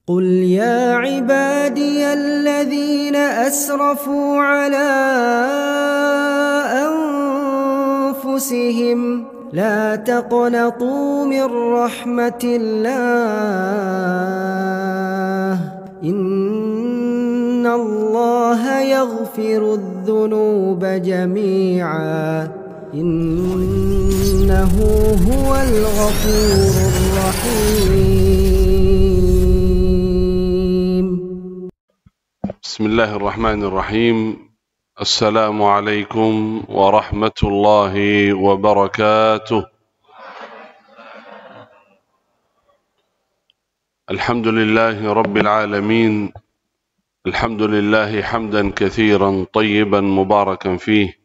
قل يا عبادي الذين أسرفوا على أنفسهم لا تقنطوا من رحمة الله إن الله يغفر الذنوب جميعا إنه هو الغفور الرحيم. بسم الله الرحمن الرحيم. السلام عليكم ورحمة الله وبركاته. الحمد لله رب العالمين، الحمد لله حمدا كثيرا طيبا مباركا فيه.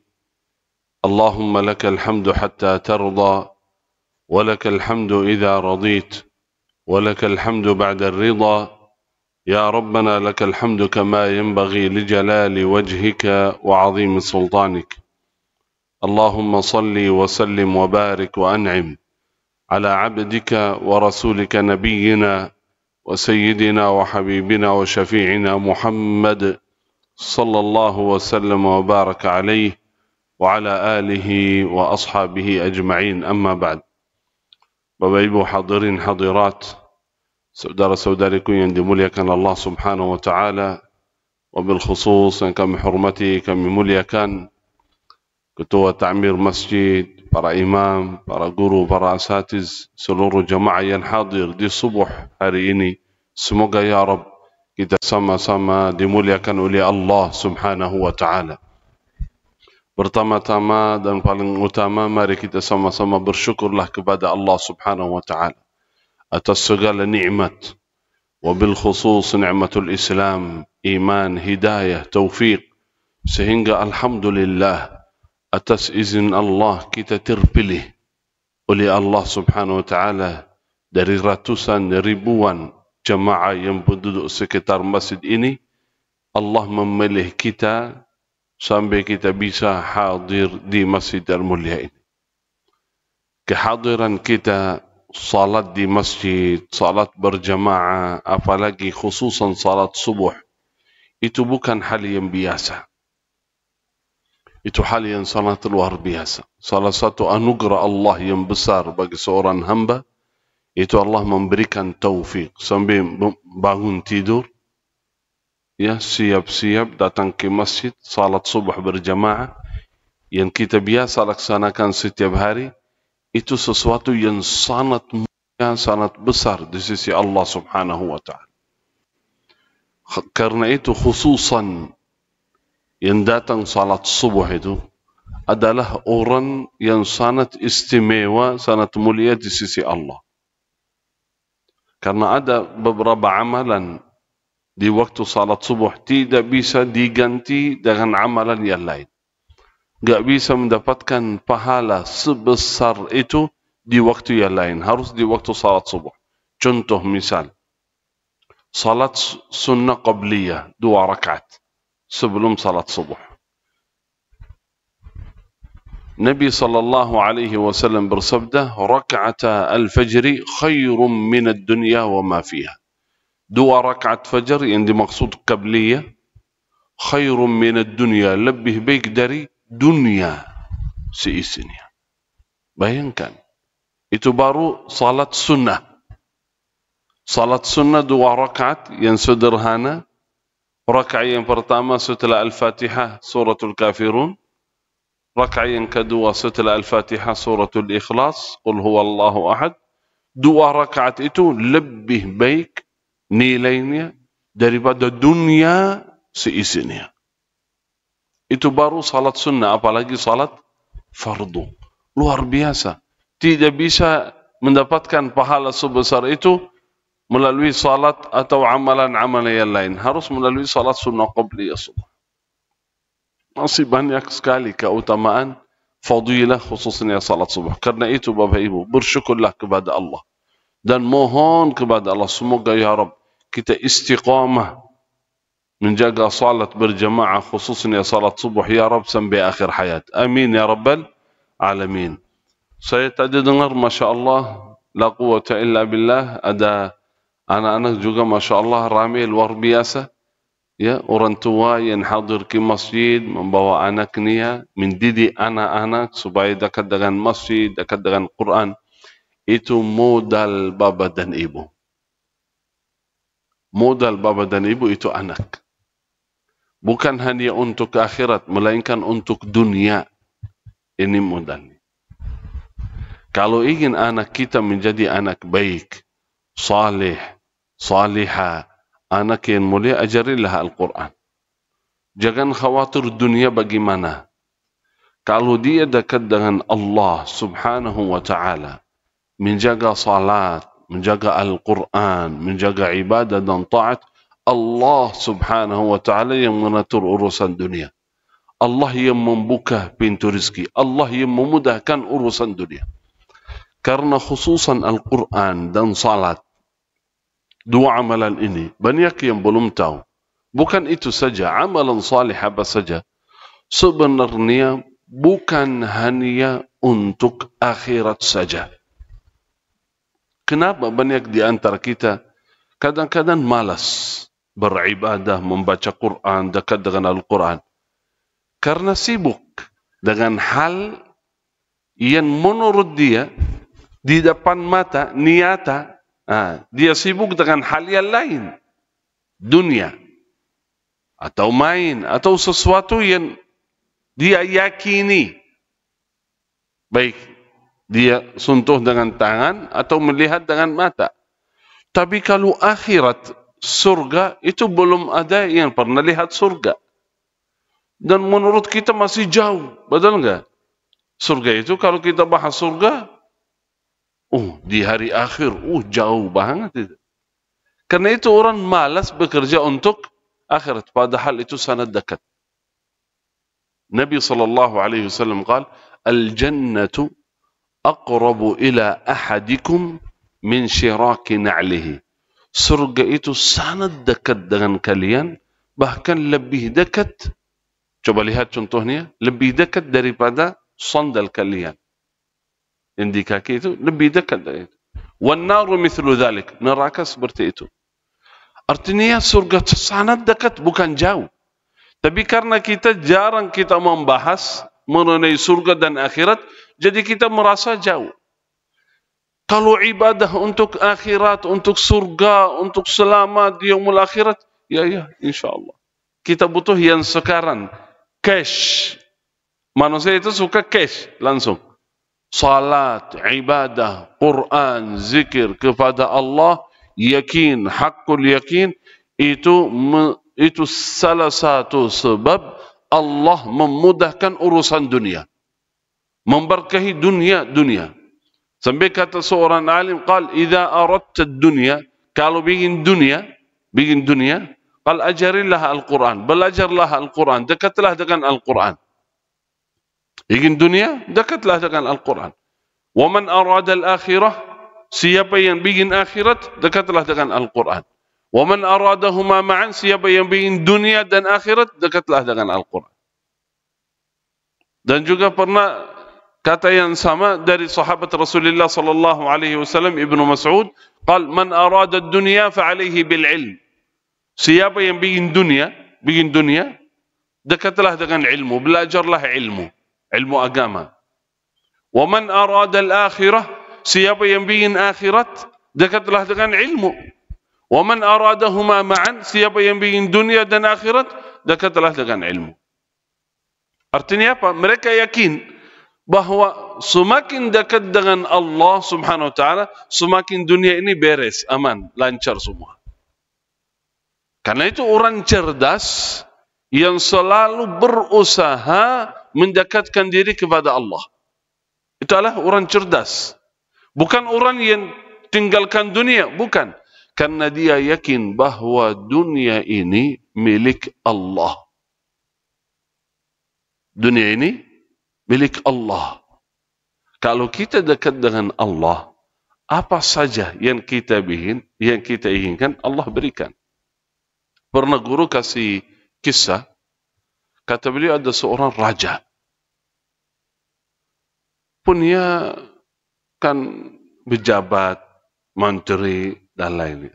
اللهم لك الحمد حتى ترضى، ولك الحمد إذا رضيت، ولك الحمد بعد الرضا. يا ربنا لك الحمد كما ينبغي لجلال وجهك وعظيم سلطانك. اللهم صل وسلم وبارك وأنعم على عبدك ورسولك نبينا وسيدنا وحبيبنا وشفيعنا محمد صلى الله وسلم وبارك عليه وعلى آله وأصحابه أجمعين. أما بعد. Bapak Ibu hadirin hadirat, saudara-saudariku yang dimuliakan Allah Subhanahu wa taala, wabil khusus yang kami hormati, kami muliakan Ketua Ta'mir Masjid, para imam, para guru, para asatiz, seluruh jamaah yang hadir di subuh hari ini. Semoga ya Rabb kita sama-sama dimuliakan oleh Allah Subhanahu wa taala. Pertama-tama dan paling utama, mari kita sama-sama bersyukurlah kepada Allah Subhanahu wa taala atas segala nikmat, wabil khusus nikmatul Islam, iman, hidayah, taufik, sehingga alhamdulillah atas izin Allah kita terpilih oleh Allah Subhanahu wa taala dari ratusan ribuan jemaah yang penduduk sekitar masjid ini. Allah memilih kita sampai kita bisa hadir di Masjid Al-Mulia ini. Kehadiran kita salat di masjid, salat berjamaah, apalagi khususan salat subuh, itu bukan hal yang biasa. Itu hal yang sangat luar biasa. Salah satu anugerah Allah yang besar bagi seorang hamba, itu Allah memberikan taufik sampai bangun tidur, ya, siap-siap datang ke masjid, salat subuh berjamaah yang kita biasa laksanakan setiap hari. Itu sesuatu yang sangat mulia, sangat besar di sisi Allah Subhanahu wa taala. Karena itu khususan yang datang salat subuh itu adalah orang yang sangat istimewa, sangat mulia di sisi Allah. Karena ada beberapa amalan di waktu salat subuh tidak bisa diganti dengan amalan yang lain. Tidak bisa mendapatkan pahala sebesar itu di waktu yang lain. Harus di waktu salat subuh. Contoh misal, salat sunnah qabliyah 2 rakaat sebelum salat subuh. Nabi sallallahu alaihi wasallam bersabda, "Raka'ata al-fajri khairum min ad-dunya wa ma fiha." 2 rakaat fajar yang dimaksud qabliyah, khairum min ad-dunya, lebih baik dari dunia seisinya. Bayangkan, itu baru salat sunnah. Salat sunnah 2 rakaat yang sederhana. Rakaat yang pertama setelah Al-Fatihah suratul Kafirun. Rakaat yang kedua setelah Al-Fatihah suratul Ikhlas, Qul huwallahu ahad. 2 rakaat itu lebih baik nilainya daripada dunia seisinya. Itu baru salat sunnah, apalagi salat fardu. Luar biasa. Tidak bisa mendapatkan pahala sebesar itu melalui salat atau amalan-amalan yang lain. Harus melalui salat sunnah qabliyah subuh. Masih banyak sekali keutamaan fadilah khususnya salat subuh. Karena itu Bapak Ibu, bersyukurlah kepada Allah. Dan mohon kepada Allah, semoga ya Rabb kita istiqamah menjaga salat berjamaah khususnya salat subuh ya Rabb sampai akhir hayat. Amin ya Rabbal Alamin. Saya tadi dengar Masya Allah, la quwata illa billah, ada Anak-anak juga Masya Allah ramai luar biasa. Ya, orang tua yang hadir ke masjid membawa anaknya, mendidik anak-anak supaya dekat dengan masjid, dekat dengan Quran. Itu modal bapa dan ibu. Modal bapa dan ibu itu anak. Bukan hanya untuk akhirat, melainkan untuk dunia. Ini modal. Kalau ingin anak kita menjadi anak baik, saleh, salihah, anak yang mulia, ajarilah Al-Quran. Jangan khawatir dunia bagaimana. Kalau dia dekat dengan Allah subhanahu wa ta'ala, menjaga salat, menjaga Al-Quran, menjaga ibadah dan taat, Allah subhanahu wa ta'ala yang mengatur urusan dunia. Allah yang membuka pintu rezeki. Allah yang memudahkan urusan dunia. Karena khususan Al-Quran dan salat, dua amalan ini, banyak yang belum tahu. Bukan itu saja, amalan salih apa saja. Sebenarnya bukan hanya untuk akhirat saja. Kenapa banyak di antara kita kadang-kadang malas beribadah, membaca Quran, dekat dengan Al-Quran? Karena sibuk dengan hal yang menurut dia di depan mata, niata, dia sibuk dengan hal yang lain. Dunia. Atau main, atau sesuatu yang dia yakini. Baik, dia sentuh dengan tangan atau melihat dengan mata. Tapi kalau akhirat, surga, itu belum ada yang pernah lihat surga. Dan menurut kita masih jauh, betul enggak? Surga itu kalau kita bahas surga, di hari akhir, jauh banget itu. Karena itu orang malas bekerja untuk akhirat, padahal itu sangat dekat. Nabi sallallahu alaihi wasallam قال al-jannatu aqrabu ila ahadikum min shiraki na'lihi. Surga itu sangat dekat dengan kalian, bahkan lebih dekat. Coba lihat contohnya, lebih dekat daripada sandal kalian. Yang di kaki itu lebih dekat dari itu. Wan naru mithlu dzalik, neraka seperti itu. Artinya surga sangat dekat, bukan jauh. Tapi karena kita jarang kita membahas mengenai surga dan akhirat, jadi kita merasa jauh. Kalau ibadah untuk akhirat, untuk surga, untuk selamat di yaumul akhirat, ya, insyaAllah. Kita butuh yang sekarang, cash. Manusia itu suka cash, langsung. Salat, ibadah, Quran, zikir kepada Allah, yakin, hakul yakin, itu salah satu sebab Allah memudahkan urusan dunia. Memberkahi dunia. Sampai kata seorang alim, qal idza aradta dunya, kalau ingin dunia, qal ajarillah Al-Quran, belajarlah Al-Quran, dekatlah dengan Al-Quran. Ingin dunia, dekatlah dengan Al-Quran. Wa man arada al-akhirah, siapa yang ingin akhirat, dekatlah dengan Al-Quran. Wa man aradahuma ma'an, siapa yang ingin dunia dan akhirat, dekatlah dengan Al-Quran. Dan juga pernah kata yang sama dari sahabat Rasulullah sallallahu alaihi wasallam Ibnu Mas'ud, qal man arada ad-dunya fa alaihi bil ilm. Siapa yang ingin dunia, dekatlah dengan ilmu, belajarlah ilmu agama. Wa man arada al-akhirah, siapa yang ingin akhirat, dekatlah dengan ilmu. Wa man aradahuma ma'an, siapa yang ingin dunia dan akhirat, dekatlah dengan ilmu. Artinya apa? Mereka yakin bahwa semakin dekat dengan Allah subhanahu wa ta'ala, semakin dunia ini beres, aman, lancar semua. Karena itu orang cerdas yang selalu berusaha mendekatkan diri kepada Allah. Itulah orang cerdas. Bukan orang yang tinggalkan dunia, bukan. Karena dia yakin bahwa dunia ini milik Allah. Dunia ini milik Allah. Kalau kita dekat dengan Allah, apa saja yang kita inginkan, Allah berikan. Pernah guru kasih kisah, kata beliau ada seorang raja. Punya kan pejabat, menteri dan lainnya.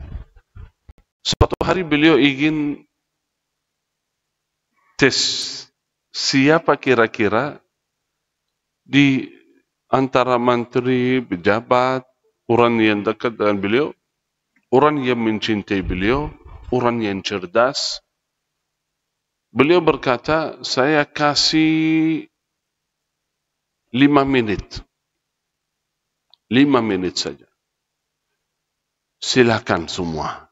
Suatu hari beliau ingin tes siapa kira-kira di antara menteri, pejabat, orang yang dekat dengan beliau, orang yang mencintai beliau, orang yang cerdas. Beliau berkata, saya kasih 5 menit. 5 menit saja. Silakan semua.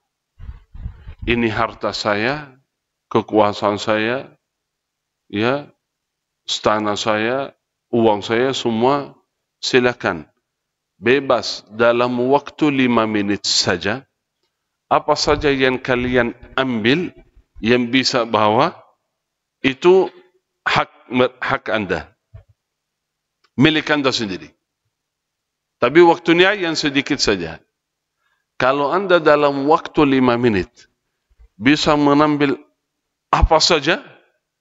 Ini harta saya, kekuasaan saya, ya, istana saya, uang saya, semua silakan. Bebas dalam waktu 5 menit saja. Apa saja yang kalian ambil, yang bisa bawa, itu hak Anda. Milik Anda sendiri. Tapi waktunya yang sedikit saja. Kalau Anda dalam waktu 5 menit bisa mengambil apa saja,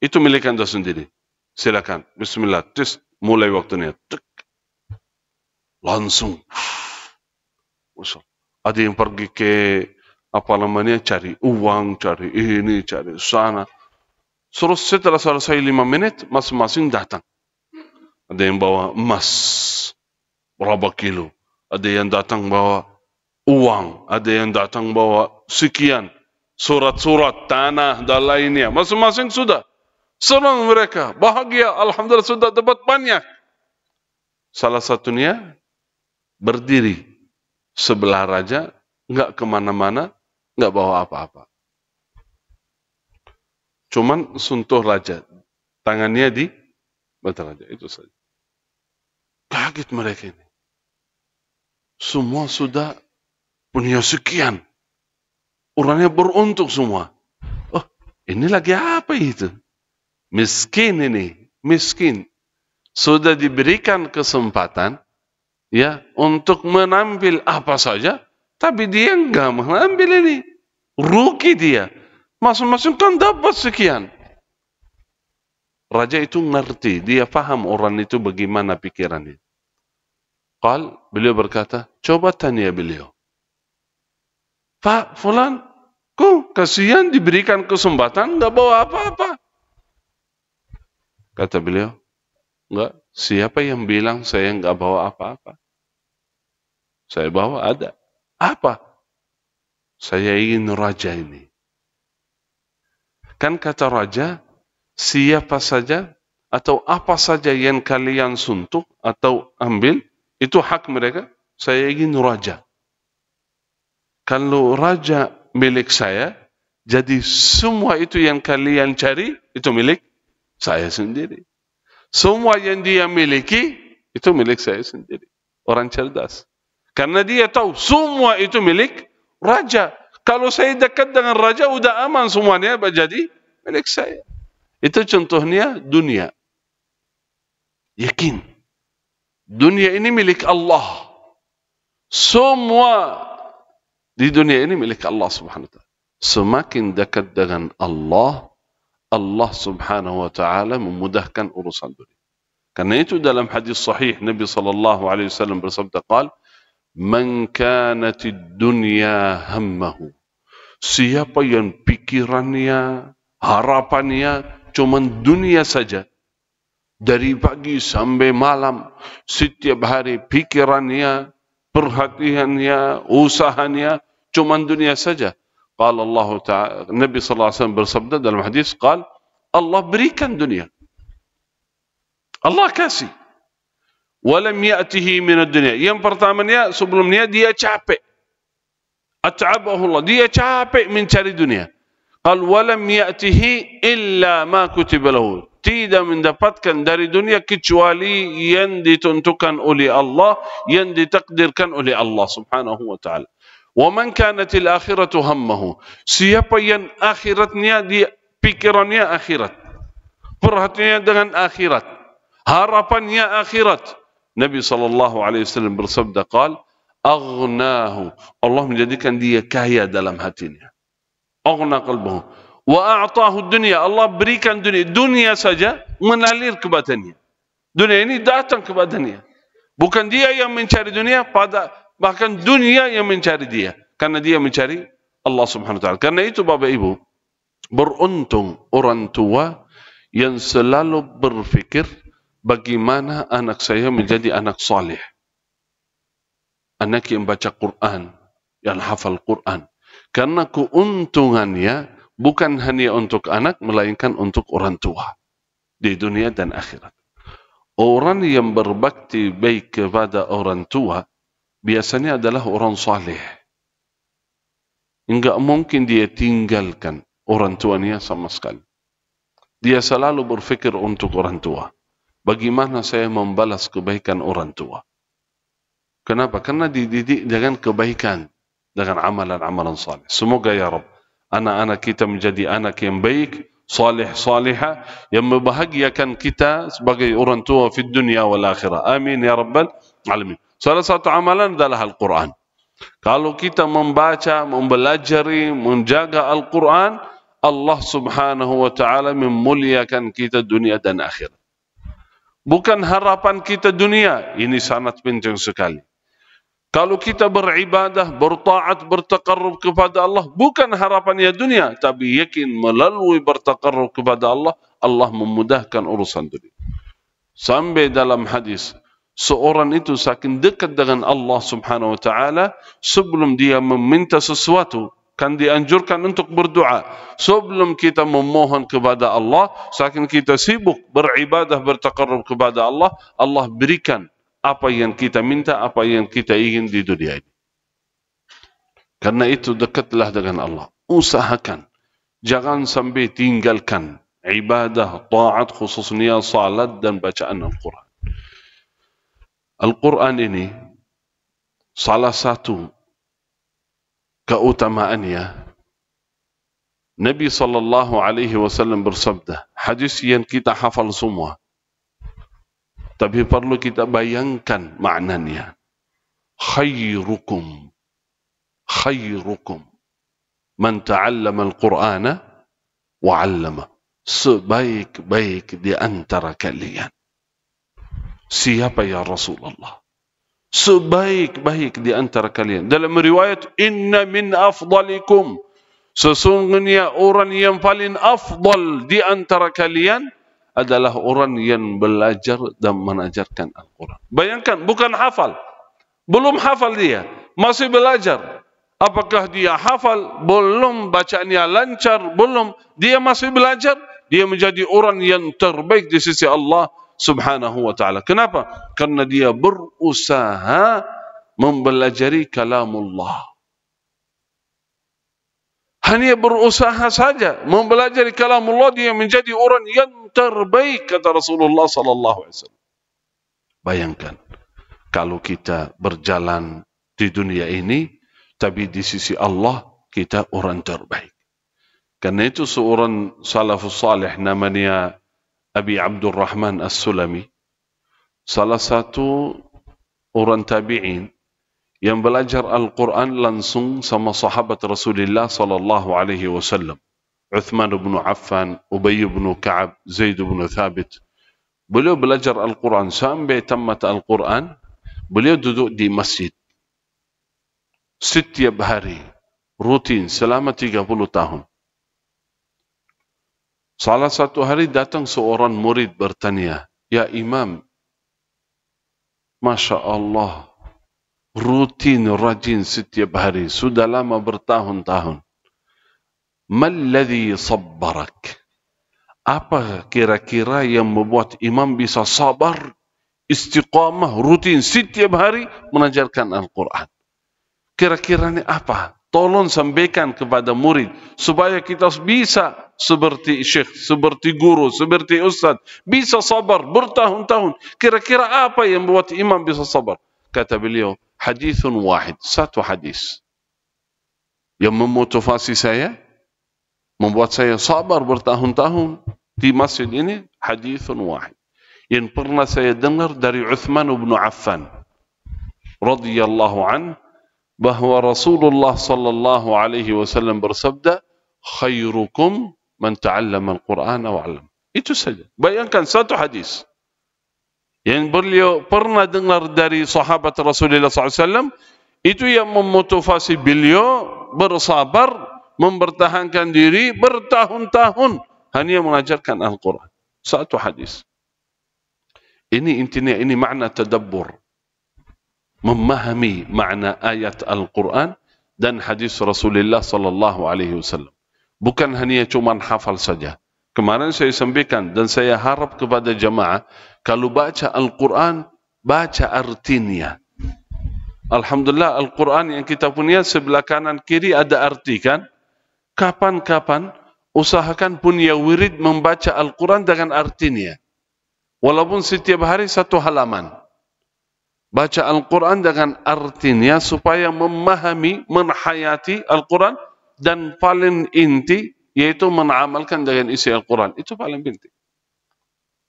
itu milik Anda sendiri. Silakan. Bismillah. Tes, mulai waktunya. Langsung. Ada yang pergi ke cari uang, cari ini, cari sana. Terus setelah selesai 5 menit, masing-masing datang. Ada yang bawa emas berapa kilo, ada yang datang bawa uang, ada yang datang bawa sekian, surat-surat, tanah dan lainnya. Masing-masing sudah. Senang mereka, bahagia, alhamdulillah sudah dapat banyak. Salah satunya berdiri sebelah raja, enggak kemana-mana, enggak bawa apa-apa. Cuman sentuh raja, tangannya di mata raja, itu saja. Kaget mereka ini. Semua sudah punya sekian. Orangnya beruntung semua. Oh, ini lagi apa itu? Miskin ini, miskin. Sudah diberikan kesempatan, ya, untuk mengambil apa saja, tapi dia enggak mengambil ini. Rugi dia. Masing-masing kan dapat sekian. Raja itu ngerti, dia paham orang itu bagaimana pikirannya. Beliau berkata, coba tanya beliau. Pak Fulan, kok kasihan diberikan kesempatan, enggak bawa apa-apa? Kata beliau, enggak, siapa yang bilang saya enggak bawa apa-apa? Saya bawa ada. Apa? Saya ingin raja ini. Kan kata raja, siapa saja atau apa saja yang kalian suntuk atau ambil, itu hak mereka. Saya ingin raja. Kalau raja milik saya, jadi semua itu yang kalian cari, itu milik saya sendiri. Semua yang dia miliki, itu milik saya sendiri. Orang cerdas. Karena dia tahu semua itu milik raja. Kalau saya dekat dengan raja, udah aman semuanya jadi milik saya. Itu contohnya dunia. Yakin. Dunia ini milik Allah. Semua di dunia ini milik Allah subhanahu wa ta'ala. Semakin dekat dengan Allah, Allah subhanahu wa ta'ala memudahkan urusan dunia. Karena itu dalam hadis sahih, Nabi SAW bersabda, Man kanatid dunya hammahu. Siapa yang pikirannya, harapannya cuman dunia saja, dari pagi sampai malam, setiap hari pikirannya, perhatiannya, usahanya cuman dunia saja. Qala Allah Ta'ala, Nabi SAW bersabda dalam hadis, Allah berikan dunia. Allah kasih. Walam ya'tihi minad dunia. Yang pertamanya, sebelumnya dia capek. At'abahu Allah. Dia capek mencari dunia. Walam ya'tihi illa ma kutiba lahu. Tidak mendapatkan dari dunia kecuali yang ditentukan oleh Allah, yang ditakdirkan oleh Allah subhanahu wa ta'ala. Wa man kanatil akhiratu hammahu. Siapa yang akhiratnya, dia pikirannya akhirat. Perhatiannya dengan akhirat. Harapannya akhirat. Nabi SAW bersabda, aghnahu. Allah menjadikan dia kaya dalam hatinya. Aghna qalbuhu. Wa a'tahu dunia. Allah berikan dunia. Dunia saja mengalir ke badannya. Dunia ini datang ke badannya. Bukan dia yang mencari dunia, bahkan dunia yang mencari dia. Karena dia mencari Allah Subhanahu wa taala. Karena itu Bapak Ibu, beruntung orang tua yang selalu berfikir bagaimana anak saya menjadi anak saleh. Anak yang baca Quran, yang hafal Quran. Karena keuntungannya bukan hanya untuk anak, melainkan untuk orang tua di dunia dan akhirat. Orang yang berbakti baik kepada orang tua biasanya adalah orang saleh. Enggak mungkin dia tinggalkan orang tuanya sama sekali. Dia selalu berfikir untuk orang tua. Bagaimana saya membalas kebaikan orang tua? Kenapa? Karena dididik dengan kebaikan, dengan amalan-amalan saleh. Semoga ya Rabb, anak-anak kita menjadi anak yang baik, saleh, salihah, yang membahagiakan kita sebagai orang tua di dunia wal akhirah. Amin ya Rabbal alamin. Salah satu amalan adalah Al-Quran. Kalau kita membaca, mempelajari, menjaga Al-Quran, Allah Subhanahu wa taala memuliakan kita dunia dan akhirat. Bukan harapan kita dunia, ini sangat penting sekali. Kalau kita beribadah, bertaat, bertaqarrub kepada Allah, bukan harapannya dunia, tapi yakin melalui bertaqarrub kepada Allah, Allah memudahkan urusan dunia. Sampai dalam hadis, seorang itu saking dekat dengan Allah Subhanahu wa taala, sebelum dia meminta sesuatu, kan dianjurkan untuk berdoa. Sebelum kita memohon kepada Allah, saking kita sibuk beribadah, bertaqarrub kepada Allah, Allah berikan apa yang kita minta, apa yang kita ingin di dunia ini. Karena itu dekatlah dengan Allah. Usahakan. Jangan sampai tinggalkan ibadah, taat, khususnya salat dan bacaan Al-Quran. Al-Quran ini salah satu keutamaannya, Nabi SAW bersabda, hadis yang kita hafal semua, tapi perlu kita bayangkan maknanya. Khairukum man ta'allama al-Qur'ana wa 'allama. Sebaik-baik di antara kalian. Siapa ya Rasulullah? Sebaik-baik di antara kalian. Dalam riwayat, inna min afdalikum. Sesungguhnya orang yang paling afdal di antara kalian adalah orang yang belajar dan mengajarkan Al-Quran. Bayangkan, bukan hafal. Belum hafal dia, masih belajar. Apakah dia hafal? Belum. Bacaannya lancar? Belum. Dia masih belajar. Dia menjadi orang yang terbaik di sisi Allah Subhanahu wa ta'ala. Kenapa? Karena dia berusaha mempelajari kalamullah. Hanya berusaha saja mempelajari kalamullah, dia menjadi orang yang terbaik, kata Rasulullah sallallahu alaihi wasallam. Bayangkan kalau kita berjalan di dunia ini, tapi di sisi Allah kita orang terbaik. Karena itu seorang salafus salih namanya Abi Abdurrahman As-Sulami, salah satu orang tabi'in yang belajar Al-Quran langsung sama sahabat Rasulullah sallallahu alaihi wasallam. Uthman bin Affan, Ubay bin Ka'ab, Zaid bin Thabit. Beliau belajar Al-Quran sampai tamat Al-Quran. Beliau duduk di masjid setiap hari, rutin selama 30 tahun. Salah satu hari datang seorang murid bertanya, ya Imam, Masya Allah, rutin, rajin setiap hari, sudah lama bertahun-tahun. Malladhi sabbarak? Apa kira-kira yang membuat imam bisa sabar, istiqamah, rutin setiap hari mengajarkan Al-Quran? Kira-kira ini apa? Tolong sampaikan kepada murid supaya kita bisa seperti syekh, seperti guru, seperti ustaz, bisa sabar bertahun-tahun. Kira-kira apa yang membuat imam bisa sabar? Kata beliau, hadithun wahid, satu hadis yang memotivasi saya, membuat saya sabar bertahun-tahun di masjid ini. Hadithun wahid yang pernah saya dengar dari Uthman bin Affan radhiyallahu anhu, bahwa Rasulullah sallallahu alaihi wasallam bersabda, khairukum man ta'allama al-Qur'an wa 'allama. Itu saja. Bayangkan satu hadis yang beliau pernah dengar dari sahabat Rasulullah SAW, Itu yang memotivasi beliau bersabar, mempertahankan diri bertahun-tahun hanya mengajarkan Al-Quran. Satu hadis. Ini intinya, ini makna tadabbur. Memahami makna ayat Al-Quran dan hadis Rasulullah sallallahu alaihi wasallam. Bukan hanya cuma hafal saja. Kemarin saya sampaikan dan saya harap kepada jemaah, kalau baca Al-Quran, baca artinya. Alhamdulillah Al-Quran yang kita punya sebelah kanan kiri ada arti kan? Kapan-kapan usahakan punya wirid membaca Al-Quran dengan artinya. Walaupun setiap hari satu halaman. Baca Al-Quran dengan artinya supaya memahami, menhayati Al-Quran dan paling inti yaitu mengamalkan dengan isi Al-Quran. Itu paling penting.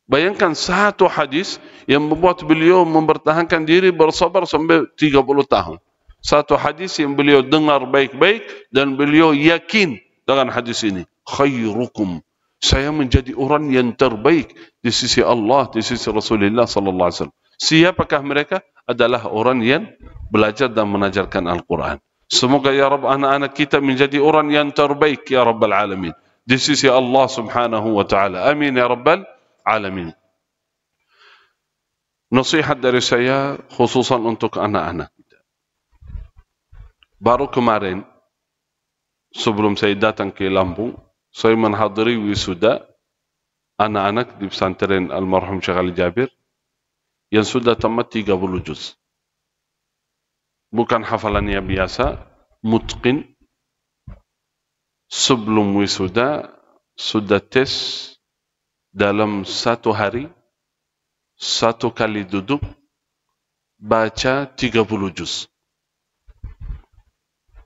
Bayangkan satu hadis yang membuat beliau mempertahankan diri bersabar sampai 30 tahun. Satu hadis yang beliau dengar baik-baik dan beliau yakin dengan hadis ini. Khairukum. Saya menjadi orang yang terbaik di sisi Allah, di sisi Rasulullah sallallahu alaihi wasallam. Siapakah mereka? Adalah orang yang belajar dan mengajarkan Al-Quran. Semoga ya Rabb anak-anak kita menjadi orang yang terbaik ya Rabbal Alamin di sisi Allah Subhanahu wa taala. Amin ya Rabbal Alamin. Nasihat dari saya khususan untuk anak-anak kita. Baru kemarin sebelum saya datang ke Lampung, saya menghadiri wisuda anak-anak di pesantren almarhum Syekh Ali Jabir yang sudah tamat 30 juz. Bukan hafalannya biasa, mutqin. Sebelum wisuda sudah tes dalam satu hari, satu kali duduk, baca 30 juz.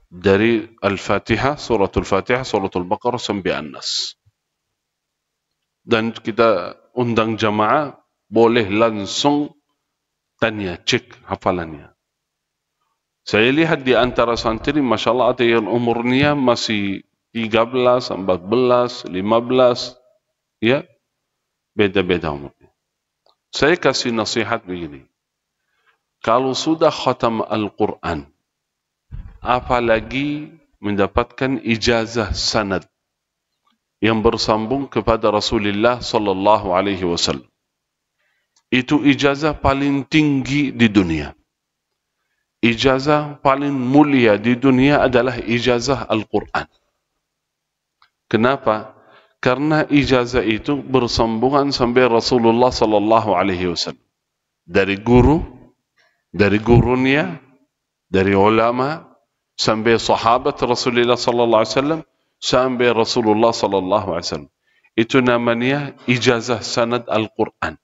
Dari Al-Fatihah, Suratul Fatihah, Suratul Baqarah sampai An-Nas. Dan kita undang jamaah, boleh langsung tanya, cek hafalannya. Saya lihat di antara santri, Masya Allah ada yang umurnya masih 13, 14, 15, ya, beda-beda umurnya. Saya kasih nasihat begini. Kalau sudah khatam Al-Quran, apalagi mendapatkan ijazah sanad yang bersambung kepada Rasulullah sallallahu alaihi wasallam. Itu ijazah paling tinggi di dunia. Ijazah paling mulia di dunia adalah ijazah Al-Quran. Kenapa? Karena ijazah itu bersambungan sampai Rasulullah sallallahu alaihi wasallam. Dari guru, dari gurunya, dari ulama, sampai sahabat Rasulullah sallallahu alaihi wasallam, sampai Rasulullah sallallahu alaihi wasallam. Itu namanya ijazah sanad Al-Quran.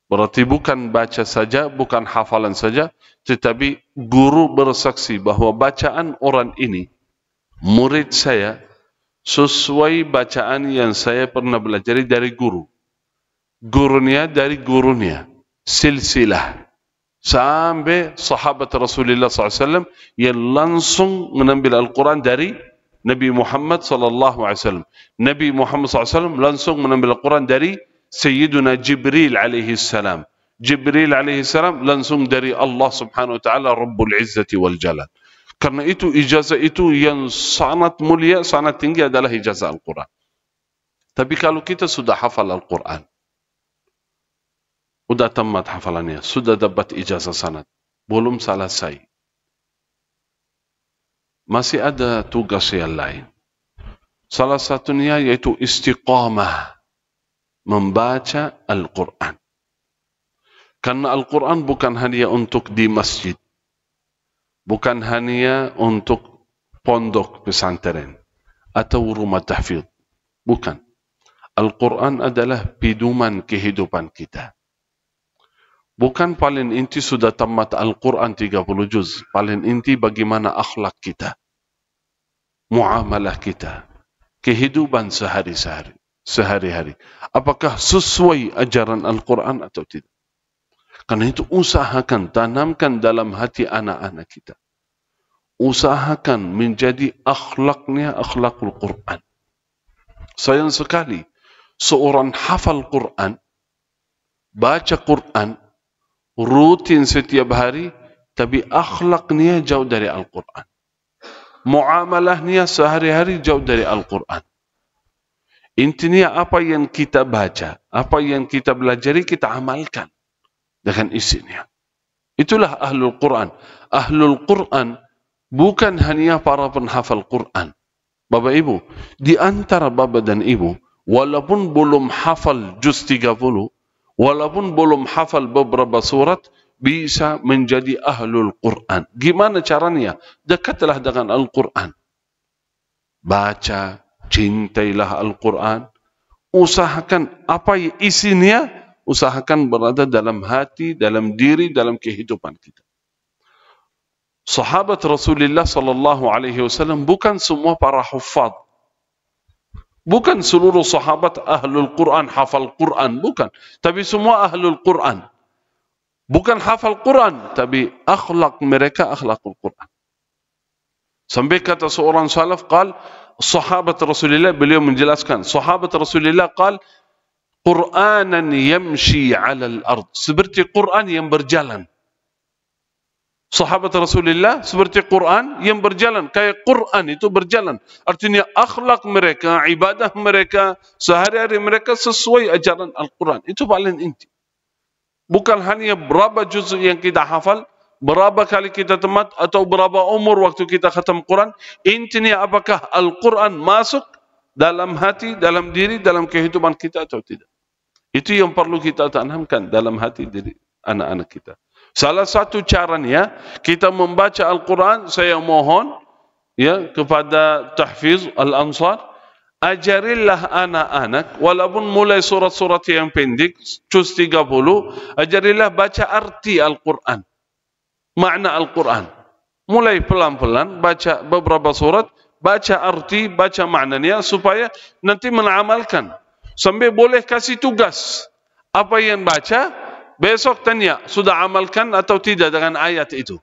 Berarti bukan baca saja, bukan hafalan saja, tetapi guru bersaksi bahawa bacaan orang ini, murid saya, sesuai bacaan yang saya pernah belajar dari guru. Gurunya dari gurunya, silsilah. Sampai sahabat Rasulullah SAW yang langsung menambil Al-Quran dari Nabi Muhammad SAW. Nabi Muhammad SAW langsung menambil Al-Quran dari Sayyiduna Jibril alaihi salam. Jibril alaihi salam langsung dari Allah subhanahu wa ta'ala Rabbul Izzati wal Jalal. Karena itu ijazah itu yang sangat mulia, sangat tinggi adalah ijazah Al-Quran. Tapi kalau kita sudah hafal Al-Quran, sudah tamat hafalannya, sudah dapat ijazah sanad, belum selesai, masih ada tugas yang lain. Salah satunya yaitu istiqamah, membaca Al-Quran. Karena Al-Quran bukan hanya untuk di masjid, bukan hanya untuk pondok pesantren atau rumah tahfidz. Bukan. Al-Quran adalah pedoman kehidupan kita. Bukan paling inti sudah tamat Al-Quran 30 juz. Paling inti bagaimana akhlak kita, muamalah kita, kehidupan sehari-hari. Apakah sesuai ajaran Al-Quran atau tidak? Karena itu usahakan tanamkan dalam hati anak-anak kita. Usahakan menjadi akhlaknya akhlakul Quran. Sayang sekali seorang hafal Quran, baca Quran rutin setiap hari, tapi akhlaknya jauh dari Al-Quran. Muamalahnya sehari-hari jauh dari Al-Quran. Intinya apa yang kita baca, apa yang kita belajari, kita amalkan dengan isinya. Itulah Ahlul Quran. Ahlul Quran bukan hanya para penghafal Quran. Bapak Ibu, di antara Bapak dan Ibu, walaupun belum hafal juz 30, walaupun belum hafal beberapa surat, bisa menjadi Ahlul Quran. Gimana caranya? Dekatlah dengan Al-Quran. Baca, cintailah Al-Quran. Usahakan apa isinya, usahakan berada dalam hati, dalam diri, dalam kehidupan kita. Sahabat Rasulullah sallallahu alaihi wasallam bukan semua para huffaz. Bukan seluruh sahabat Ahlul Quran hafal Quran, bukan. Tapi semua Ahlul Quran. Bukan hafal Quran, tapi akhlak mereka akhlakul Quran. Sampai kata seorang salaf, sahabat Rasulullah, beliau menjelaskan, sahabat Rasulullah Qur'anan yamshi 'alal ard, seperti Quran yang berjalan. Sahabat Rasulullah seperti Quran yang berjalan, kayak Quran itu berjalan. Artinya akhlak mereka, ibadah mereka, sehari-hari mereka sesuai ajaran Al-Quran. Itu paling inti. Bukan hanya berapa juz yang kita hafal, berapa kali kita tamat, atau berapa umur waktu kita khatam Quran. Intinya apakah Al-Quran masuk dalam hati, dalam diri, dalam kehidupan kita atau tidak. Itu yang perlu kita tanamkan dalam hati diri anak-anak kita. Salah satu caranya kita membaca Al-Quran, saya mohon ya kepada Tahfiz Al-Ansar, ajarilah anak-anak walaupun mulai surat-surat yang pendek, juz 30, ajarilah baca arti Al-Quran, makna Al-Quran. Mulai pelan-pelan baca beberapa surat, baca arti, baca maknanya supaya nanti mengamalkan. Sampai boleh kasih tugas apa yang baca, besok tanya, sudah amalkan atau tidak dengan ayat itu.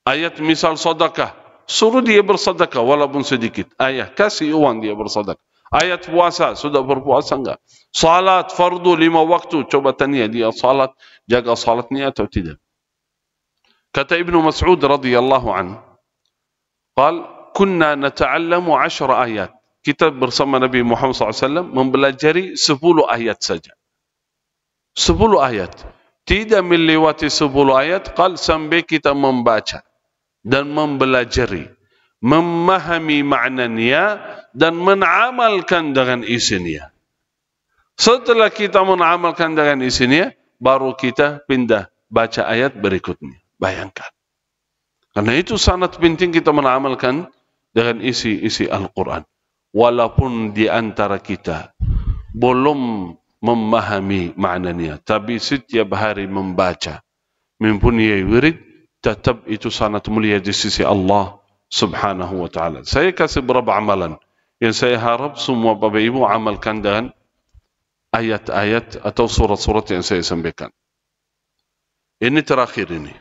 Ayat misal sedekah, suruh dia bersedekah walaupun sedikit. Ayat, kasih uang dia bersedekah. Ayat puasa, sudah berpuasa enggak? Salat fardu 5 waktu, coba tanya dia salat, jaga salatnya atau tidak. Kata Ibnu Mas'ud radhiyallahu anhu, kunna nata'allamu 10 ayat. Kita bersama Nabi Muhammad SAW mempelajari 10 ayat saja. 10 ayat. Tidak melewati 10 ayat, sampai kita membaca dan mempelajari, memahami maknanya dan mengamalkan dengan isinya. Setelah kita mengamalkan dengan isinya, baru kita pindah baca ayat berikutnya. Bayangkan. Karena itu sangat penting kita mengamalkan dengan isi Al-Quran. Walaupun di antara kita belum memahami maknanya, tapi setiap hari membaca, mempunyai wirid, tetap itu sangat mulia di sisi Allah Subhanahu wa ta'ala. Saya kasih beberapa amalan yang saya harap semua Bapak Ibu amalkan dengan ayat-ayat atau surat-surat yang saya sampaikan. Ini terakhir ini.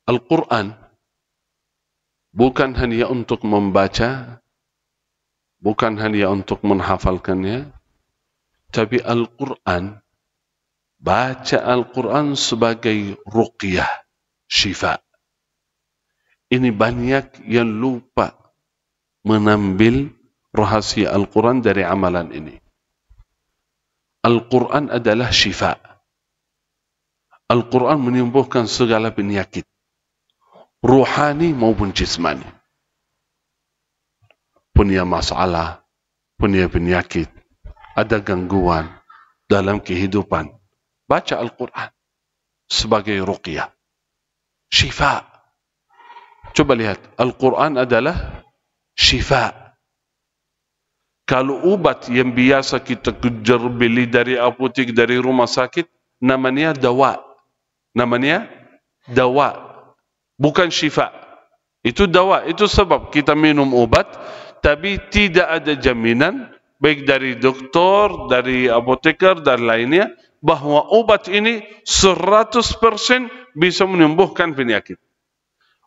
Al-Quran bukan hanya untuk membaca, bukan hanya untuk menghafalkannya, tapi Al-Quran, baca Al-Quran sebagai ruqyah, syifa. Ini banyak yang lupa menambil rahasia Al-Quran dari amalan ini. Al-Quran adalah syifa. Al-Quran menyembuhkan segala penyakit, ruhani maupun jismani. Punya masalah, punya penyakit, ada gangguan dalam kehidupan, baca Al-Quran sebagai ruqyah, syifa. Coba lihat, Al-Quran adalah syifa. Kalau obat yang biasa kita kejar beli dari apotek, dari rumah sakit, namanya dawa. Namanya dawa, bukan syifa. Itu dawa, itu sebab kita minum obat, tapi tidak ada jaminan baik dari doktor, dari apoteker dan lainnya bahwa obat ini 100% bisa menyembuhkan penyakit.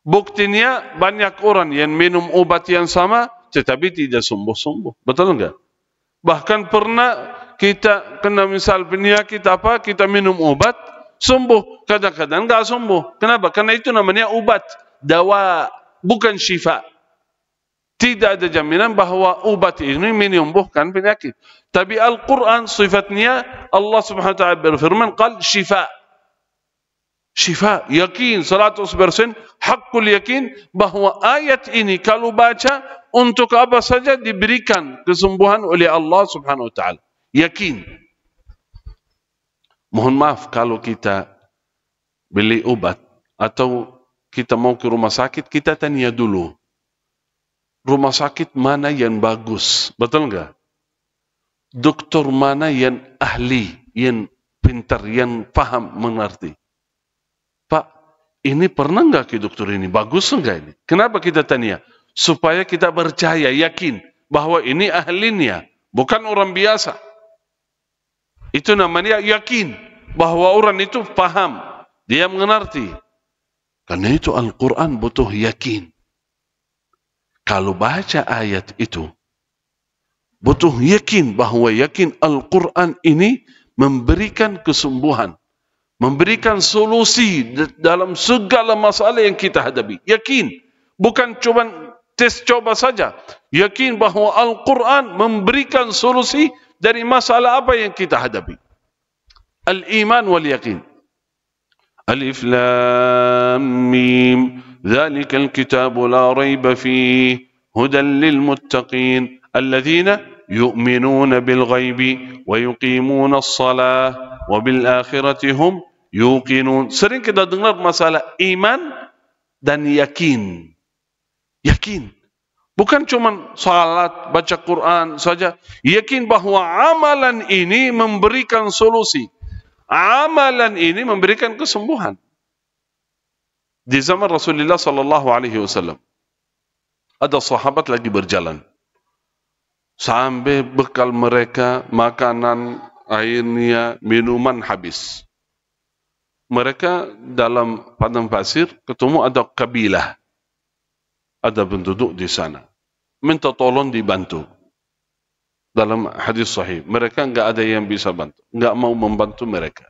Buktinya banyak orang yang minum obat yang sama tetapi tidak sembuh-sembuh. Betul enggak? Bahkan pernah kita kena misal penyakit apa, kita minum obat sembuh, kadang-kadang nggak sembuh. Kenapa? Karena itu namanya obat, dawa, bukan syifa. Tidak ada jaminan bahwa obat ini menyembuhkan penyakit. Tapi Al-Quran sifatnya Allah Subhanahu wa taala berfirman, qal syifa. Syifa, yakin 100%, hakul yakin bahwa ayat ini kalau baca untuk apa saja diberikan kesembuhan oleh Allah Subhanahu wa taala. Yakin. Mohon maaf kalau kita beli obat atau kita mau ke rumah sakit, kita tanya dulu. Rumah sakit mana yang bagus? Betul enggak? Dokter mana yang ahli, yang pintar, yang paham, mengerti? Pak, ini pernah enggak ke dokter ini? Bagus enggak ini? Kenapa kita tanya? Supaya kita percaya, yakin bahwa ini ahlinya, bukan orang biasa. Itu namanya yakin bahwa orang itu paham, dia mengerti. Karena itu Al-Quran butuh yakin. Kalau baca ayat itu, butuh yakin bahwa yakin Al-Quran ini memberikan kesembuhan, memberikan solusi dalam segala masalah yang kita hadapi. Yakin, bukan cuma tes coba saja. Yakin bahwa Al-Quran memberikan solusi dari masalah apa yang kita hadapi. Al-iman wal yakin. Alif lam mim, dzalikal kitabu la raiba fihi, hudan lil muttaqin, alladzina yu'minuna bil ghaibi wa yuqimuna as-salah wa bil akhirati hum yuqinun. Sering kita dengar masalah iman dan yakin. Yakin. Bukan cuma salat, baca Quran saja. Yakin bahwa amalan ini memberikan solusi. Amalan ini memberikan kesembuhan. Di zaman Rasulullah sallallahu alaihi wasallam, ada sahabat lagi berjalan. Sampai bekal mereka, makanan, airnya, minuman habis. Mereka dalam padang pasir ketemu ada kabilah. Ada penduduk di sana. Minta tolong dibantu. Dalam hadis sahih, mereka enggak ada yang bisa bantu, enggak mau membantu mereka.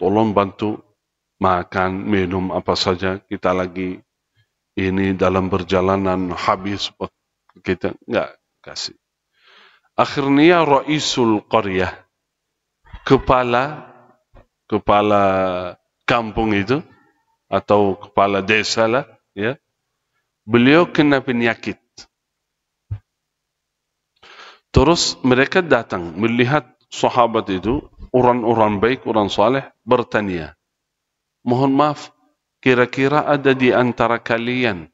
Tolong bantu makan, minum apa saja, kita lagi ini dalam perjalanan habis, kita enggak kasih. Akhirnya Raisul Qaryah, kepala kampung itu atau kepala desa lah, ya, beliau kena penyakit. Terus mereka datang melihat sahabat itu, orang-orang baik, orang saleh, bertanya, mohon maaf, kira-kira ada di antara kalian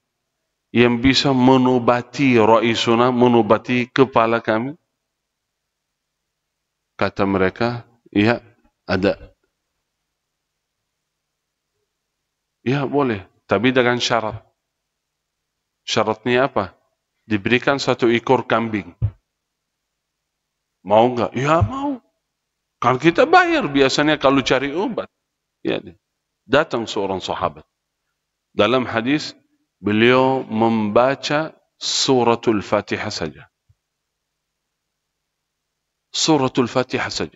yang bisa menobati Raisuna, menobati kepala kami? Kata mereka, iya, ada. Ya boleh, tapi dengan syarat. Syaratnya apa? Diberikan 1 ekor kambing. Mau enggak? Ya mau. Kan kita bayar biasanya kalau cari obat. Ya, datang seorang sahabat. Dalam hadis, beliau membaca suratul Fatihah saja. Suratul Fatihah saja.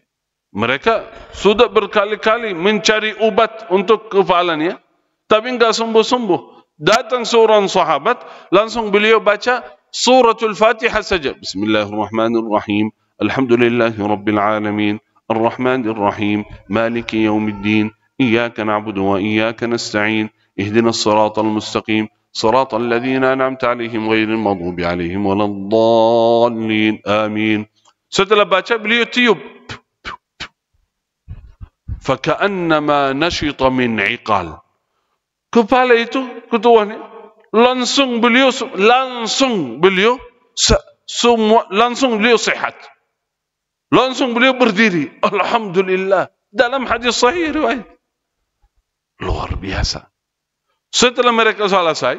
Mereka sudah berkali-kali mencari obat untuk kepalanya, tapi enggak sembuh-sembuh. Datang seorang sahabat, langsung beliau baca suratul Fatihah saja. Bismillahirrahmanirrahim. Alhamdulillahi Rabbil Alamin. Ar-Rahmanir Rahim. Maliki Yawmiddin. Iyaka na'budu wa iyaka nasta'in. Ihdinas siratal mustaqim. Siratal ladzina an'amta 'alaihim ghairil maghdubi 'alaihim waladdallin. Amin. Setelah baca beliau tiup. Faka'annama nashita min 'iqal. Kepala itu ketuanya langsung beliau sehat. Langsung beliau berdiri. Alhamdulillah. Dalam hadis sahih riwayat. Luar biasa. Setelah mereka selesai,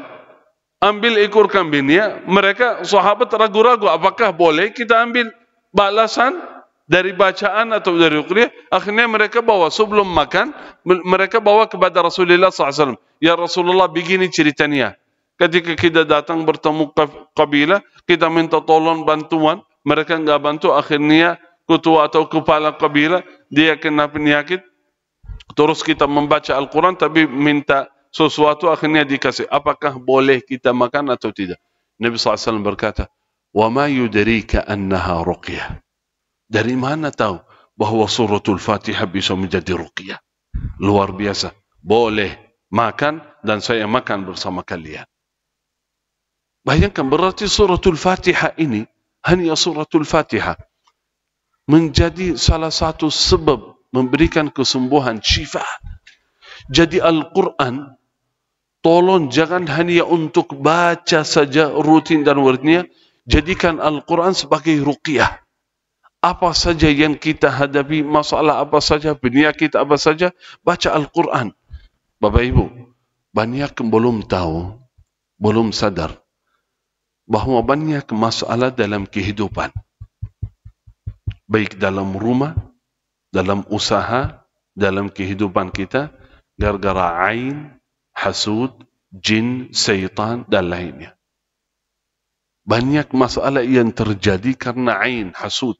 ambil ekor kambingnya, mereka sahabat ragu-ragu apakah boleh kita ambil balasan dari bacaan atau dari ruqyah. Akhirnya mereka bawa, sebelum makan, mereka bawa kepada Rasulullah SAW. Ya Rasulullah, begini ceritanya. Ketika kita datang bertemu kabilah, kita minta tolong bantuan, mereka enggak bantu, akhirnya ketua atau kepala kabilah, dia kena penyakit, terus kita membaca Al-Quran tapi minta sesuatu akhirnya dikasih. Apakah boleh kita makan atau tidak? Nabi SAW berkata, وَمَا يُدَرِيكَ أَنَّهَا رُقْيَةٌ. Dari mana tahu bahwa suratul Fatihah bisa menjadi ruqyah? Luar biasa. Boleh makan dan saya makan bersama kalian. Bayangkan, berarti suratul Fatihah ini, hanya suratul Fatihah, menjadi salah satu sebab memberikan kesembuhan, syifa. Jadi Al-Quran, tolong jangan hanya untuk baca saja rutin dan wiridnya, jadikan Al-Quran sebagai ruqyah. Apa saja yang kita hadapi, masalah apa saja, penyakit apa saja, baca Al-Quran. Bapak Ibu, banyak belum tahu, belum sadar bahawa banyak masalah dalam kehidupan, baik dalam rumah, dalam usaha, dalam kehidupan kita, gara-gara ain, hasud, jin, syaitan dan lainnya. Banyak masalah yang terjadi karena ain, hasud.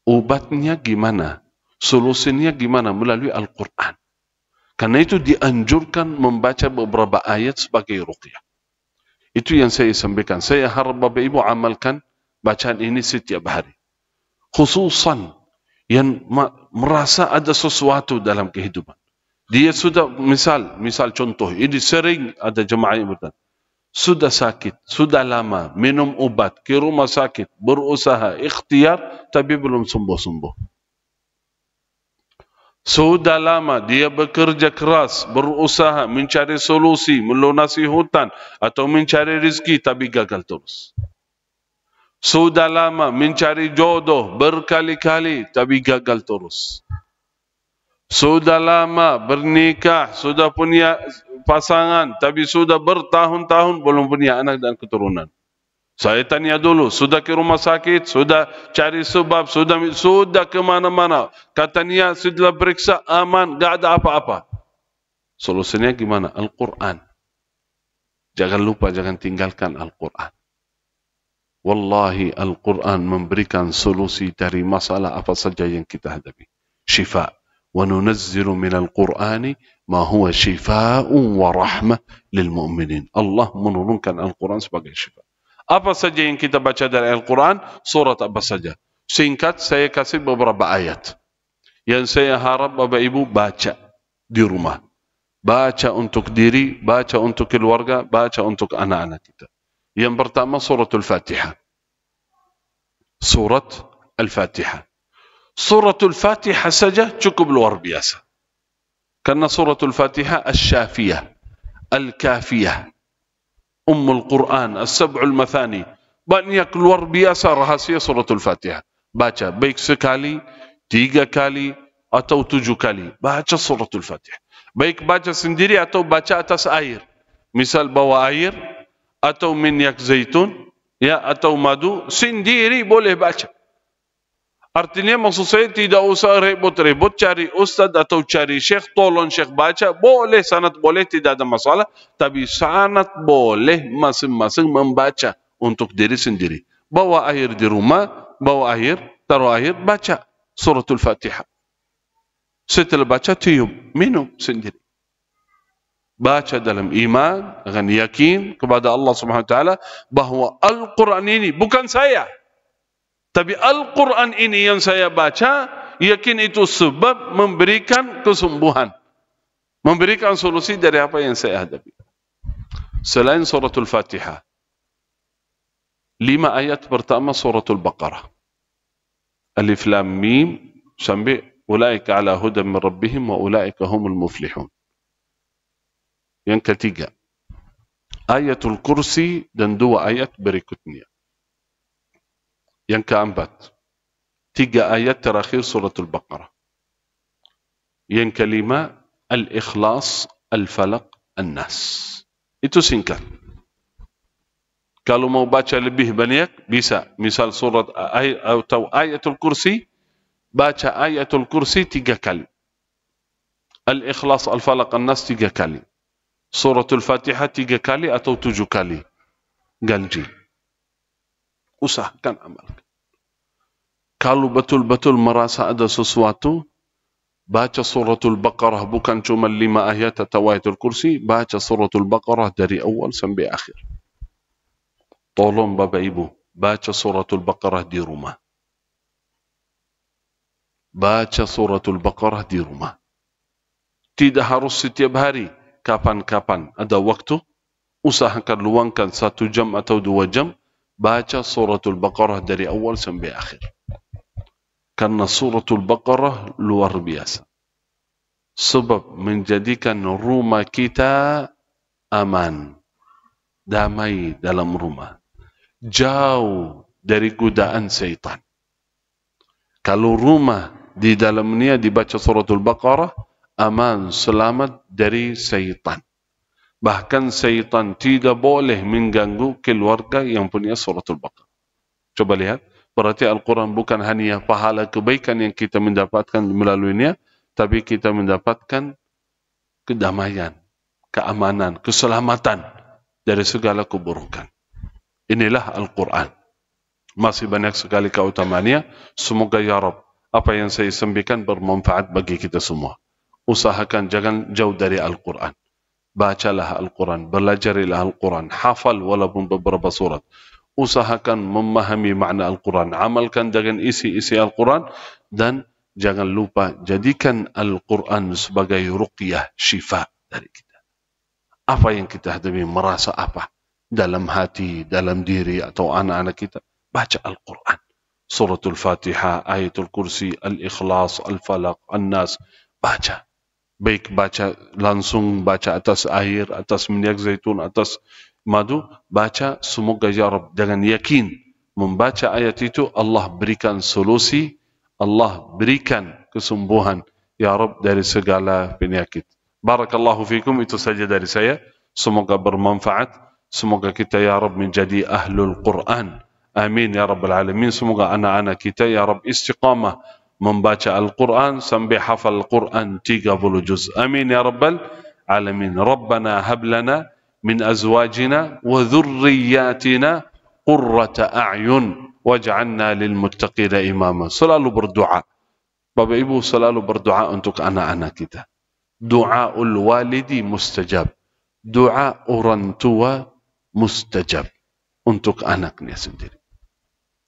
Obatnya gimana? Solusinya gimana? Melalui Al-Quran. Karena itu dianjurkan membaca beberapa ayat sebagai ruqyah. Itu yang saya sampaikan. Saya harap Bapak Ibu amalkan bacaan ini setiap hari. Khususan yang merasa ada sesuatu dalam kehidupan. Dia sudah, misal contoh, ini sering ada jemaah yang bertanya, sudah sakit, sudah lama, minum obat, ke rumah sakit, berusaha, ikhtiar, tapi belum sembuh-sembuh. Sudah lama dia bekerja keras, berusaha, mencari solusi, melunasi hutang atau mencari rezeki, tapi gagal terus. Sudah lama mencari jodoh berkali-kali, tapi gagal terus. Sudah lama bernikah, sudah punya pasangan, tapi sudah bertahun-tahun belum punya anak dan keturunan. Saya tanya dulu, sudah ke rumah sakit, sudah cari sebab, sudah ke mana-mana. Katanya setelah periksa aman, tak ada apa-apa. Solusinya gimana? Al-Quran. Jangan lupa, jangan tinggalkan Al-Quran. Wallahi Al-Quran memberikan solusi dari masalah apa saja yang kita hadapi. Syifa. Wa nunazzilu minal Qur'ani ma huwa shifa'un wa rahmah lil mu'minin. Allah menurunkan Al-Quran sebagai syifa. Apa saja yang kita baca dari Al-Quran, surat apa saja. Singkat, saya kasih beberapa ayat. Yang saya harap Bapak Ibu baca di rumah. Baca untuk diri, baca untuk keluarga, baca untuk anak-anak kita. Yang pertama, suratul Fatihah. Surat Al-Fatihah. Suratul Fatihah saja cukup luar biasa. Karena suratul Fatihah Al-Syafiyah, Al-Kafiyah, Ummul Quran, As-Sab'ul Mathani. Banyak luar biasa rahasia suratul Fatihah. Baca baik sekali, 3 kali, atau 7 kali. Baca suratul Fatihah. Baik baca sendiri atau baca atas air. Misal bawa air, atau minyak zaitun, ya, atau madu, sendiri boleh baca. Artinya maksud saya tidak usah repot-repot cari ustaz atau cari syekh, tolong syekh baca, boleh, sanad boleh, tidak ada masalah. Tapi sanad boleh masing-masing membaca untuk diri sendiri. Bawa air di rumah, bawa air, taruh air, baca suratul Fatihah. Setelah baca, tiup, minum sendiri. Baca dalam iman, dengan yakin kepada Allah Subhanahu Wa Taala bahawa Al-Quran ini bukan saya. Tapi Al-Quran ini yang saya baca, yakin itu sebab memberikan kesembuhan. Memberikan solusi dari apa yang saya hadapi. Selain suratul Fatihah, 5 ayat pertama suratul Baqarah. Alif Lam Mim sampai ulaika ala hudan min rabbihim wa ulaika humul muflihun. Yang ketiga, ayatul kursi dan 2 ayat berikutnya. Yang keempat, 3 ayat terakhir suratul Baqarah. Yang kelima, Al-Ikhlas, Al-Falaq, An-Nas. Itu singkat. Kalau mau baca lebih banyak, bisa. Misal surat atau ayatul kursi, baca ayatul kursi 3 kali. Al-Ikhlas, Al-Falaq, An-Nas 3 kali. Suratul Fatihah 3 kali atau 7 kali. Ganti. Usahakan amalkan. Kalau betul-betul merasa ada sesuatu, baca suratul Baqarah, bukan cuma 5 ayat atau ayatul kursi, baca suratul Baqarah dari awal sampai akhir. Tolong Bapak Ibu, baca suratul Baqarah di rumah. Baca suratul Baqarah di rumah. Tidak harus setiap hari, kapan-kapan ada waktu, usahakan luangkan 1 jam atau 2 jam, baca suratul Baqarah dari awal sampai akhir. Karena suratul Baqarah luar biasa. Sebab menjadikan rumah kita aman, damai dalam rumah, jauh dari godaan syaitan. Kalau rumah di dalamnya dibaca suratul Baqarah, aman, selamat dari syaitan. Bahkan syaitan tidak boleh mengganggu keluarga yang punya suratul Baqarah. Coba lihat, berarti Al-Quran bukan hanya pahala kebaikan yang kita mendapatkan melaluinya, tapi kita mendapatkan kedamaian, keamanan, keselamatan dari segala keburukan. Inilah Al-Quran. Masih banyak sekali keutamaannya. Semoga ya Rabb, apa yang saya sampaikan bermanfaat bagi kita semua. Usahakan jangan jauh dari Al-Quran. Bacalah Al-Quran, belajarilah Al-Quran, hafal walaupun beberapa surat. Usahakan memahami makna Al-Quran, amalkan dengan isi-isi Al-Quran, dan jangan lupa jadikan Al-Quran sebagai ruqyah, syifa dari kita. Apa yang kita hadapi, merasa apa dalam hati, dalam diri atau anak-anak kita, baca Al-Quran. Suratul Fatihah, Ayatul Kursi, Al-Ikhlas, Al-Falaq, An-Nas, baca. Baik baca langsung, baca atas air, atas minyak zaitun, atas madu, baca. Semoga ya Rabb, dengan yakin membaca ayat itu Allah berikan solusi, Allah berikan kesembuhan ya Rabb dari segala penyakit. Barakallahu fikum, itu saja dari saya. Semoga bermanfaat. Semoga kita ya Rabb menjadi ahlul Quran. Amin ya Rabbal Alamin. Semoga anak-anak kita ya Rabb istiqamah membaca Al-Quran sampai hafal Al-Quran 30 juz. Amin ya Rabbal Alamin. Rabbana hablana min azwajina wa dhurriyatina qurrata a'yun waj'alna lil muttaqina imama. Selalu berdoa. Bapak Ibu selalu berdoa untuk anak-anak kita. Du'aul walidi mustajab. Doa orang tua mustajab untuk anaknya sendiri.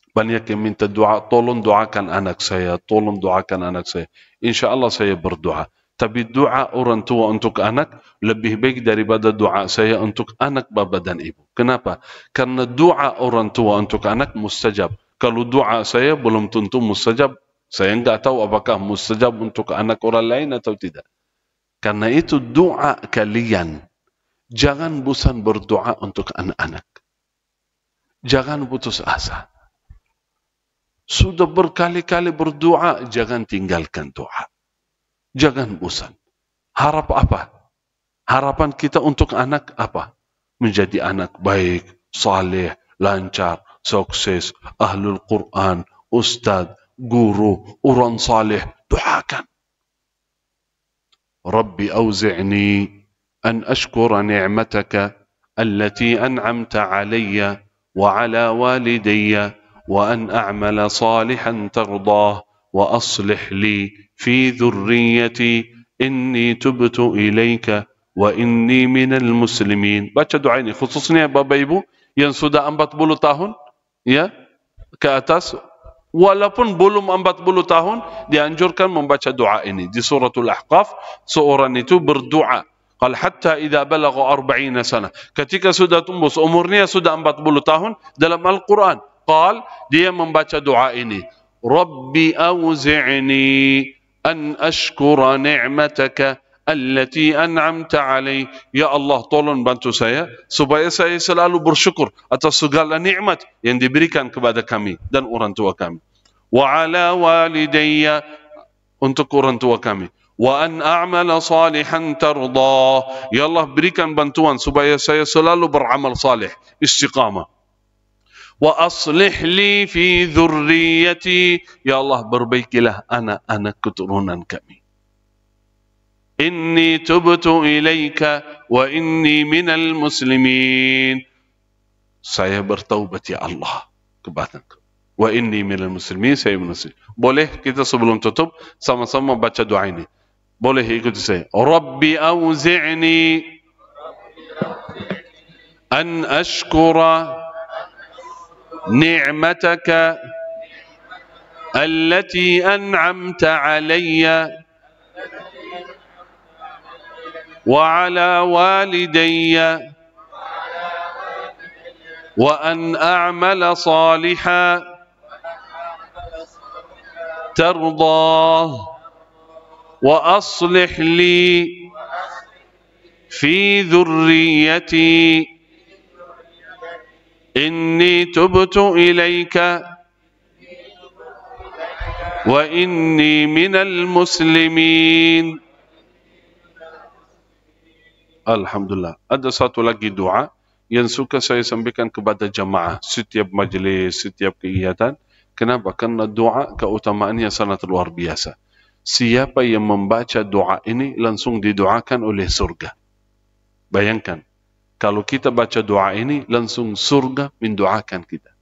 Banyak yang minta doa, tolong doakan anak saya, tolong doakan anak saya. InsyaAllah saya berdoa. Tapi doa orang tua untuk anak lebih baik daripada doa saya untuk anak bapa dan ibu. Kenapa? Karena doa orang tua untuk anak mustajab. Kalau doa saya belum tentu mustajab. Saya enggak tahu apakah mustajab untuk anak orang lain atau tidak. Karena itu doa kalian, jangan bosan berdoa untuk anak-anak. Jangan putus asa. Sudah berkali-kali berdoa, jangan tinggalkan doa. Jangan bosan. Harap apa? Harapan kita untuk anak apa? Menjadi anak baik, saleh, lancar, sukses, ahlul Quran, ustaz, guru, orang saleh. Doakan. Rabbi awzi'ni an ashkura ni'mataka allati an'amta alayya wa ala walidayya وأن أعمل صالحا ترضاه وأصلح لي في ذريتي إني تبت إليك وإني من المسلمين. Baca doa ini khususnya Bapak Ibu yang sudah 40 tahun ya ke atas, walaupun belum 40 tahun dianjurkan membaca doa ini. Di suratul Ahqaf seorang itu berdoa, qal hatta idza balagha 40 sana, ketika sudah tembus umurnya sudah 40 tahun, dalam Al-Quran qal, dia membaca doa ini, Rabbi awzi'ni an ashkura ni'mataka allati an'amta alai. Ya Allah, tolong bantu saya supaya saya selalu bersyukur atas segala nikmat yang diberikan kepada kami dan orang tua kami. Wa ala walidayya, untuk orang tua kami. Wa an a'mala salihan tardah. Ya Allah, berikan bantuan supaya saya selalu beramal saleh, istiqamah. Wa aslih li fi dhurriyyati. Ya Allah, perbaikilah anak-anak keturunan kami. Inni tubtu ilaika wa inni minal muslimin. Saya bertaubat ya Allah kepada Engkau. wa inni minal muslimin, saya muslim. Boleh kita sebelum tutup sama-sama baca doa ini? Boleh ikuti saya. Rabbi auzi'ni an ashkura ni'mataka allati an'amta alayya wa ala walidayya wa an a'mala salihan tardah wa aslih li fi dhurriyyati inni tubtu ilayka wa inni minal muslimin. Alhamdulillah. Ada satu lagi doa yang suka saya sampaikan kepada jamaah setiap majlis, setiap kegiatan. Kenapa? Karena doa keutamaannya sangat luar biasa. Siapa yang membaca doa ini langsung didoakan oleh surga. Bayangkan, kalau kita baca doa ini langsung surga mendoakan kita.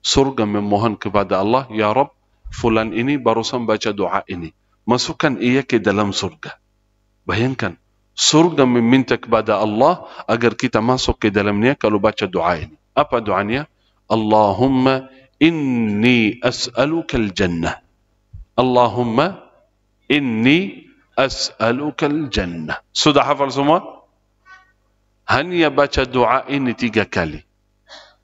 Surga memohon kepada Allah, ya Rabb, fulan ini barusan baca doa ini, masukkan ia ke dalam surga. Bayangkan, surga meminta kepada Allah agar kita masuk ke dalamnya kalau baca doa ini. Apa doanya? Allahumma inni as'aluka al-jannah. Allahumma inni as'aluka al-jannah. Sudah hafal semua? Hanya baca doa ini 3 kali.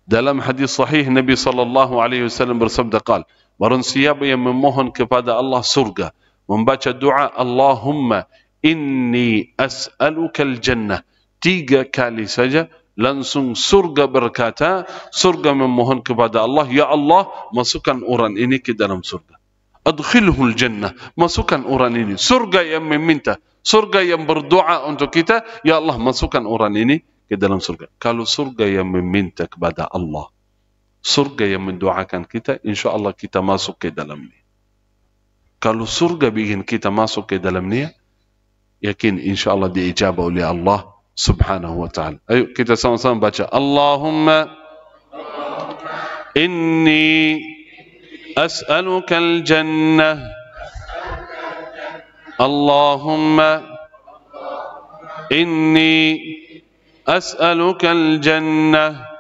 Dalam hadis sahih Nabi sallallahu alaihi wasallam bersabda qal, barang siapa yang memohon kepada Allah surga, membaca doa Allahumma inni as'aluka al-jannah 3 kali saja, langsung surga berkata, surga memohon kepada Allah, ya Allah, masukkan orang ini ke dalam surga. Adkhilhu al-jannah, masukkan orang ini. Surga yang meminta, surga yang berdoa untuk kita, ya Allah, masukkan orang ini ke dalam surga. Kalau surga yang meminta kepada Allah, surga yang mendoakan kita, insyaAllah kita masuk ke dalamnya. Kalau surga bikin kita masuk ke dalamnya, yakin insyaAllah diijabah oleh Allah subhanahu wa ta'ala. Ayo kita sama-sama baca. Allahumma inni as'aluka al-jannah. Allahumma inni as'aluka al-jannah.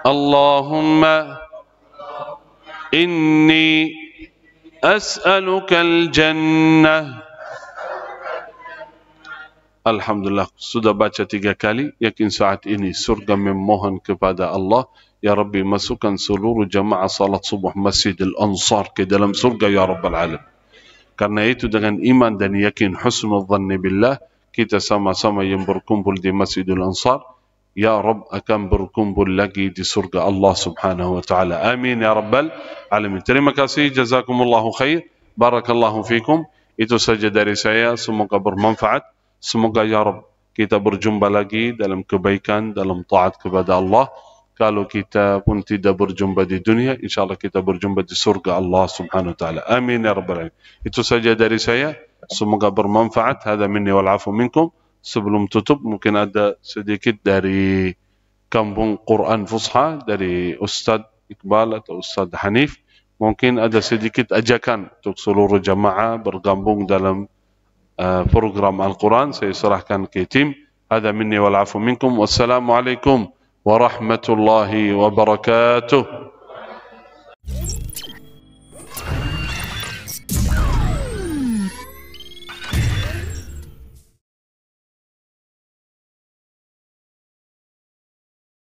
Allahumma inni as'aluka al-jannah. Alhamdulillah, sudah baca 3 kali, yakin saat ini surga memohon kepada Allah, ya Rabbi, masukkan seluruh jamaah salat subuh Masjid Al-Ansar ke dalam surga ya Rabbal Alamin. Karena itu dengan iman dan yakin husnul dhanni billah, kita sama-sama yang berkumpul di Masjid Al-Ansar, ya Rabb akan berkumpul lagi di surga Allah subhanahu wa ta'ala. Amin ya Rabbal Alamin. Terima kasih, jazakumullahu khair, barakallahu fikum. Itu saja dari saya, semoga bermanfaat. Semoga ya Rabb kita berjumpa lagi dalam kebaikan, dalam taat kepada Allah. Kalau kita pun tidak berjumpa di dunia, insyaAllah kita berjumpa di surga Allah subhanahu wa ta'ala. Amin ya Rabbal Alamin. Itu saja dari saya. Semoga bermanfaat. Hada minni wal afu minkum. Sebelum tutup, mungkin ada sedikit dari Kampung Quran Fusha, dari Ustaz Iqbal atau Ustaz Hanif. Mungkin ada sedikit ajakan untuk seluruh jamaah bergabung dalam program Al-Quran. Saya serahkan ke tim. Hada minni wal afu minkum. Wassalamualaikum warahmatullahi wabarakatuh.